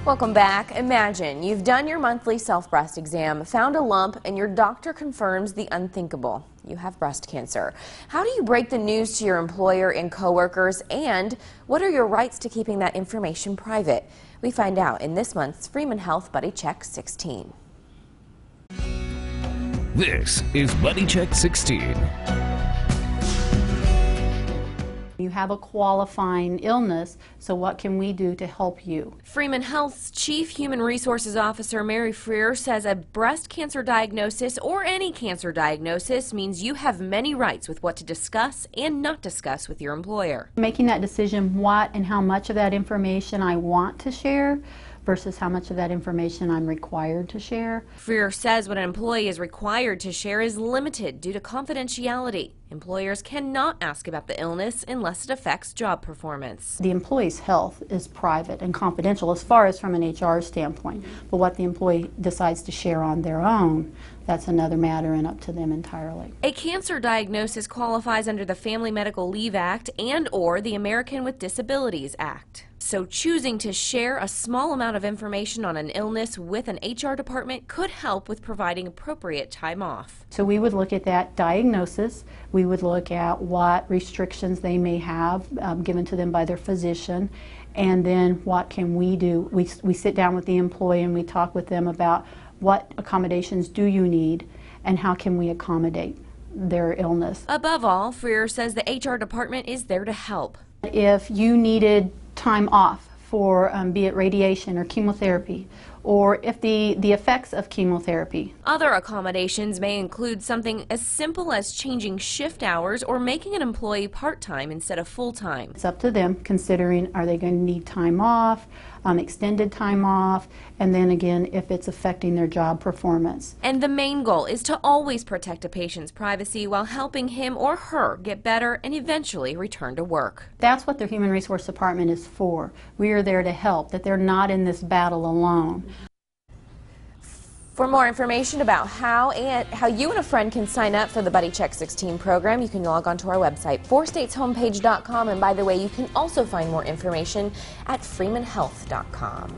Welcome back. Imagine you've done your monthly self-breast exam, found a lump, and your doctor confirms the unthinkable. You have breast cancer. How do you break the news to your employer and coworkers? And what are your rights to keeping that information private? We find out in this month's Freeman Health Buddy Check 16. This is Buddy Check 16. You have a qualifying illness, so what can we do to help you? Freeman Health's Chief Human Resources Officer Mary Freer says a breast cancer diagnosis or any cancer diagnosis means you have many rights with what to discuss and not discuss with your employer. Making that decision what and how much of that information I want to share versus how much of that information I'm required to share. Freer says what an employee is required to share is limited due to confidentiality. Employers cannot ask about the illness unless it affects job performance. The employee's health is private and confidential as far as from an HR standpoint, but what the employee decides to share on their own, that's another matter and up to them entirely. A cancer diagnosis qualifies under the Family Medical Leave Act and/or the American with Disabilities Act. So choosing to share a small amount of information on an illness with an HR department could help with providing appropriate time off. So we would look at that diagnosis. We would look at what restrictions they may have given to them by their physician, and then what can we do. We sit down with the employee and we talk with them about what accommodations do you need and how can we accommodate their illness. Above all, Freer says the HR department is there to help. If you needed time off for be it radiation or chemotherapy, or if the effects of chemotherapy. Other accommodations may include something as simple as changing shift hours or making an employee part-time instead of full-time. It's up to them considering are they going to need time off, extended time off, and then again if it's affecting their job performance. And the main goal is to always protect a patient's privacy while helping him or her get better and eventually return to work. That's what the Human Resource Department is for. We are there to help, that they're not in this battle alone. For more information about how you and a friend can sign up for the Buddy Check 16 program, you can log on to our website, 4stateshomepage.com. And by the way, you can also find more information at freemanhealth.com.